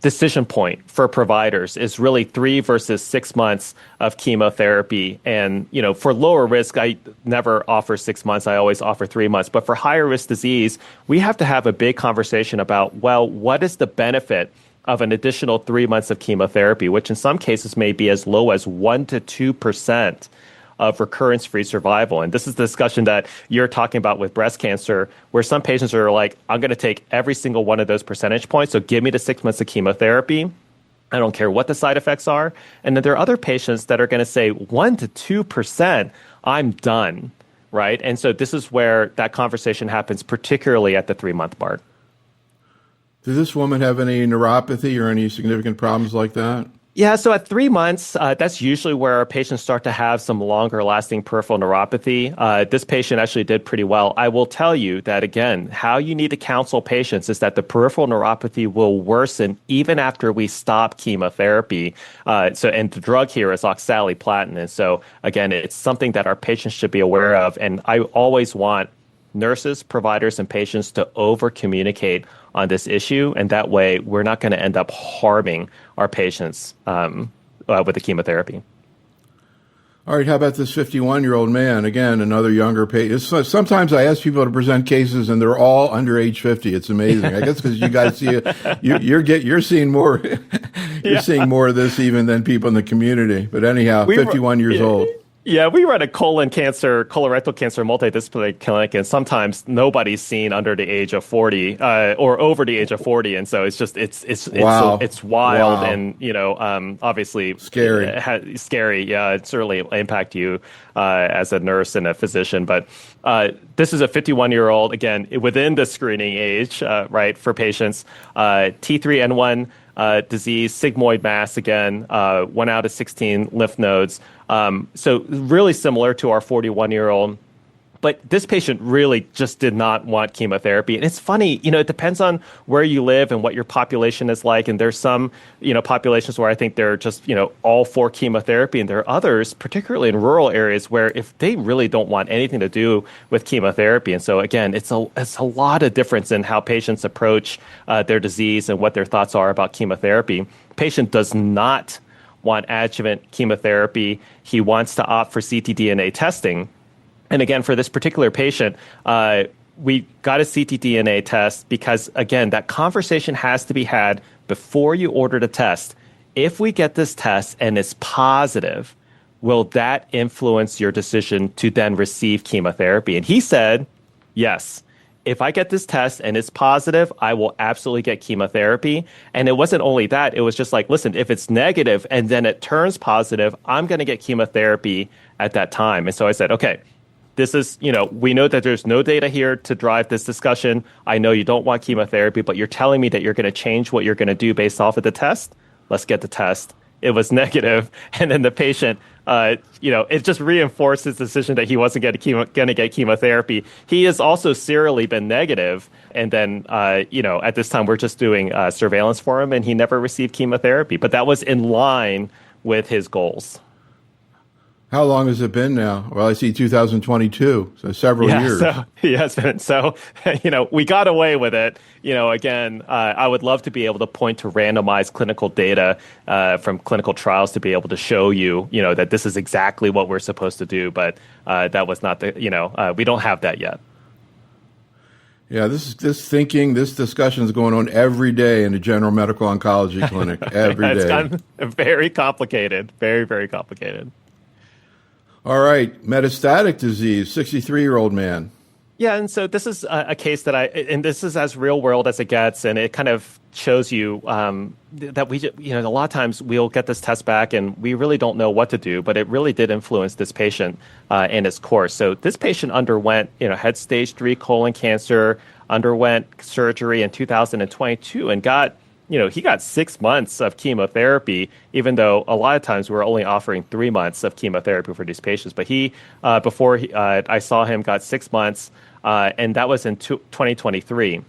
decision point for providers is really 3 versus 6 months of chemotherapy. And, for lower risk, I never offer 6 months. I always offer 3 months. But for higher risk disease, we have to have a big conversation about, well, what is the benefit of an additional 3 months of chemotherapy, which in some cases may be as low as 1 to 2% of recurrence-free survival. And this is the discussion that you're talking about with breast cancer, where some patients are like, I'm going to take every single one of those percentage points, so give me the 6 months of chemotherapy. I don't care what the side effects are. And then there are other patients that are going to say 1 to 2%, I'm done, right? And so this is where that conversation happens, particularly at the 3-month mark. Does this woman have any neuropathy or any significant problems like that? Yeah, so at 3 months, that's usually where our patients start to have some longer lasting peripheral neuropathy. This patient actually did pretty well. I will tell you that, again, how you need to counsel patients is that the peripheral neuropathy will worsen even after we stop chemotherapy. And the drug here is oxaliplatin. And so, again, it's something that our patients should be aware of. And I always want nurses, providers, and patients to over-communicate on this issue, and that way we're not going to end up harming our patients with the chemotherapy. All right, how about this 51-year-old man? Again, another younger patient. Sometimes I ask people to present cases, and they're all under age 50. It's amazing. I guess because you guys see you're seeing more. You're seeing more of this even than people in the community. But anyhow, 51 years old. Yeah, we run a colorectal cancer multidisciplinary clinic, and sometimes nobody's seen under the age of 40 or over the age of 40, and so it's wow. It's wild. Wow. And obviously scary. Scary. Yeah, it certainly impact you as a nurse and a physician. But this is a 51-year-old, again, within the screening age, right, for patients. T3N1 disease, sigmoid mass, again, 1 out of 16 lymph nodes. So really similar to our 41-year-old. But this patient really just did not want chemotherapy. And it's funny, it depends on where you live and what your population is like. And there's some, populations where I think they're just, all for chemotherapy. And there are others, particularly in rural areas, where if they really don't want anything to do with chemotherapy. And so, again, it's a lot of difference in how patients approach their disease and what their thoughts are about chemotherapy. Patient does not want adjuvant chemotherapy. He wants to opt for ctDNA testing. And again, for this particular patient, we got a ctDNA test because, again, that conversation has to be had before you order the test. If we get this test and it's positive, will that influence your decision to then receive chemotherapy? And he said, yes. If I get this test and it's positive, I will absolutely get chemotherapy. And it wasn't only that. It was just like, listen, if it's negative and then it turns positive, I'm going to get chemotherapy at that time. And so I said, okay, this is, we know that there's no data here to drive this discussion. I know you don't want chemotherapy, but you're telling me that you're going to change what you're going to do based off of the test. Let's get the test. It was negative. And then the patient, it just reinforced his decision that he wasn't going to get chemotherapy. He has also serially been negative. And then, at this time, we're just doing surveillance for him, and he never received chemotherapy. But that was in line with his goals. How long has it been now? Well, I see 2022, so several years. So he has been. So, we got away with it. Again, I would love to be able to point to randomized clinical data from clinical trials to be able to show you, that this is exactly what we're supposed to do. But that was not we don't have that yet. Yeah, this discussion is going on every day in a general medical oncology clinic, every day. It's gotten very complicated, very, very complicated. All right, metastatic disease, 63-year-old man. Yeah, and so this is a case that and this is as real world as it gets, and it kind of shows you that a lot of times we'll get this test back and we really don't know what to do, but it really did influence this patient and his course. So this patient underwent, had stage 3 colon cancer, underwent surgery in 2022 and got he got 6 months of chemotherapy, even though a lot of times we're only offering 3 months of chemotherapy for these patients. But before I saw him, got 6 months, and that was in 2023.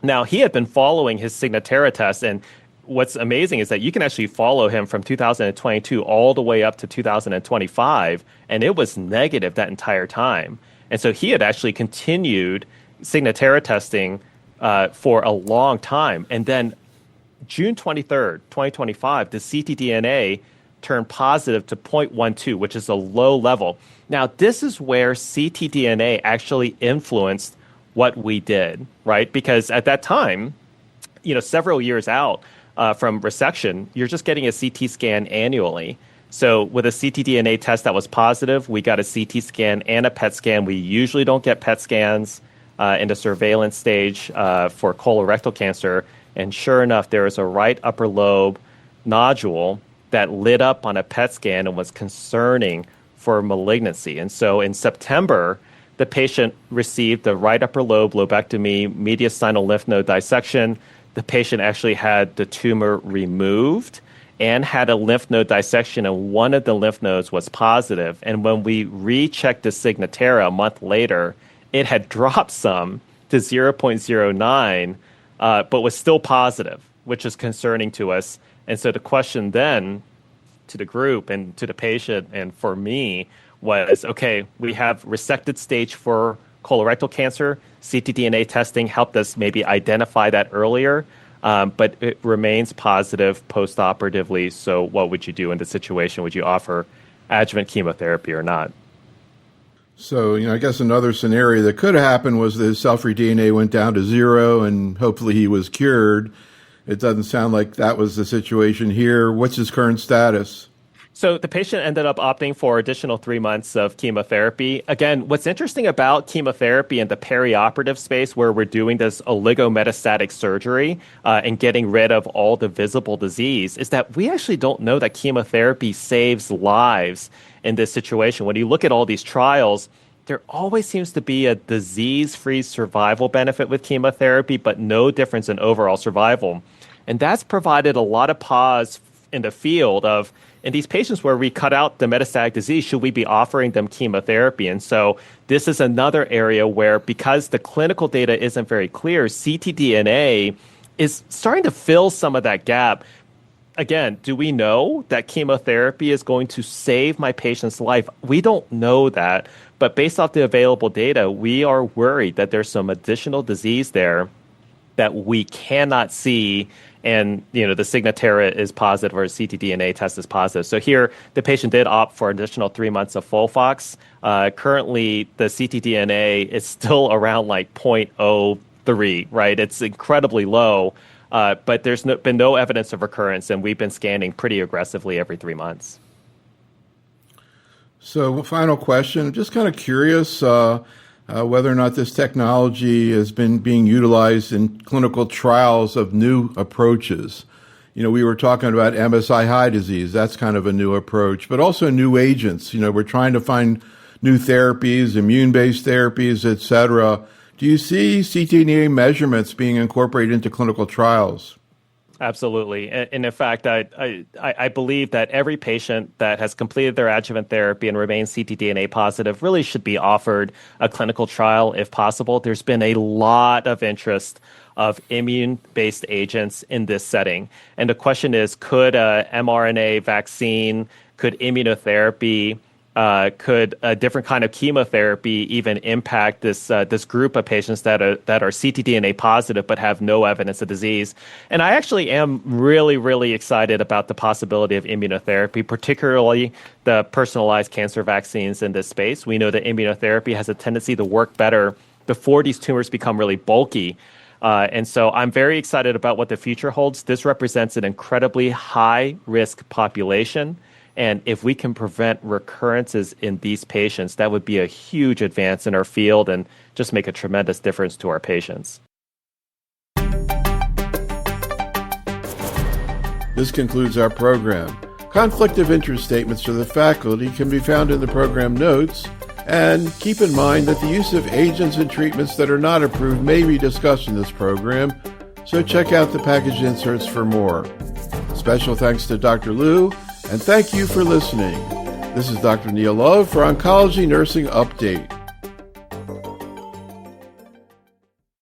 Now, he had been following his Signatera test, and what's amazing is that you can actually follow him from 2022 all the way up to 2025, and it was negative that entire time. And so he had actually continued Signatera testing for a long time, and then June 23rd, 2025, the ctDNA turned positive to 0.12, which is a low level. Now, this is where ctDNA actually influenced what we did, right? Because at that time, several years out from resection, you're just getting a CT scan annually. So with a ctDNA test that was positive, we got a CT scan and a PET scan. We usually don't get PET scans in the surveillance stage for colorectal cancer. And sure enough, there was a right upper lobe nodule that lit up on a PET scan and was concerning for malignancy. And so in September, the patient received the right upper lobe lobectomy, mediastinal lymph node dissection. The patient actually had the tumor removed and had a lymph node dissection, and one of the lymph nodes was positive. And when we rechecked the Signatera a month later, it had dropped some to 0.09, but was still positive, which is concerning to us. And so the question then to the group and to the patient and for me was, okay, we have resected stage 4 colorectal cancer. ctDNA testing helped us maybe identify that earlier. But it remains positive post-operatively. So what would you do in this situation? Would you offer adjuvant chemotherapy or not? So, I guess another scenario that could happen was that his cell-free DNA went down to 0 and hopefully he was cured. It doesn't sound like that was the situation here. What's his current status? So the patient ended up opting for additional 3 months of chemotherapy. Again, what's interesting about chemotherapy in the perioperative space where we're doing this oligometastatic surgery and getting rid of all the visible disease is that we actually don't know that chemotherapy saves lives in this situation. When you look at all these trials, there always seems to be a disease-free survival benefit with chemotherapy, but no difference in overall survival. And that's provided a lot of pause in the field of, in these patients where we cut out the metastatic disease, should we be offering them chemotherapy? And so this is another area where, because the clinical data isn't very clear, ctDNA is starting to fill some of that gap. Again, do we know that chemotherapy is going to save my patient's life? We don't know that. But based off the available data, we are worried that there's some additional disease there that we cannot see. And, the Signatera is positive or a ctDNA test is positive. So here, the patient did opt for additional 3 months of FOLFOX. Currently, the ctDNA is still around like 0.03, right? It's incredibly low, but there's been no evidence of recurrence, and we've been scanning pretty aggressively every 3 months. So, final question. Just kind of curious whether or not this technology has been being utilized in clinical trials of new approaches. We were talking about MSI high disease. That's kind of a new approach, but also new agents. We're trying to find new therapies, immune-based therapies, et cetera. Do you see ctDNA measurements being incorporated into clinical trials? Absolutely. And in fact, I believe that every patient that has completed their adjuvant therapy and remains ctDNA positive really should be offered a clinical trial if possible. There's been a lot of interest of immune-based agents in this setting. And the question is, could a mRNA vaccine, could immunotherapy, could a different kind of chemotherapy even impact this group of patients that are ctDNA positive but have no evidence of disease? And I actually am really, really excited about the possibility of immunotherapy, particularly the personalized cancer vaccines in this space. We know that immunotherapy has a tendency to work better before these tumors become really bulky. And so I'm very excited about what the future holds. This represents an incredibly high-risk population. And if we can prevent recurrences in these patients, that would be a huge advance in our field and just make a tremendous difference to our patients. This concludes our program. Conflict of interest statements for the faculty can be found in the program notes. And keep in mind that the use of agents and treatments that are not approved may be discussed in this program, so check out the package inserts for more. Special thanks to Dr. Lieu, and thank you for listening. This is Dr. Neil Love for Oncology Nursing Update.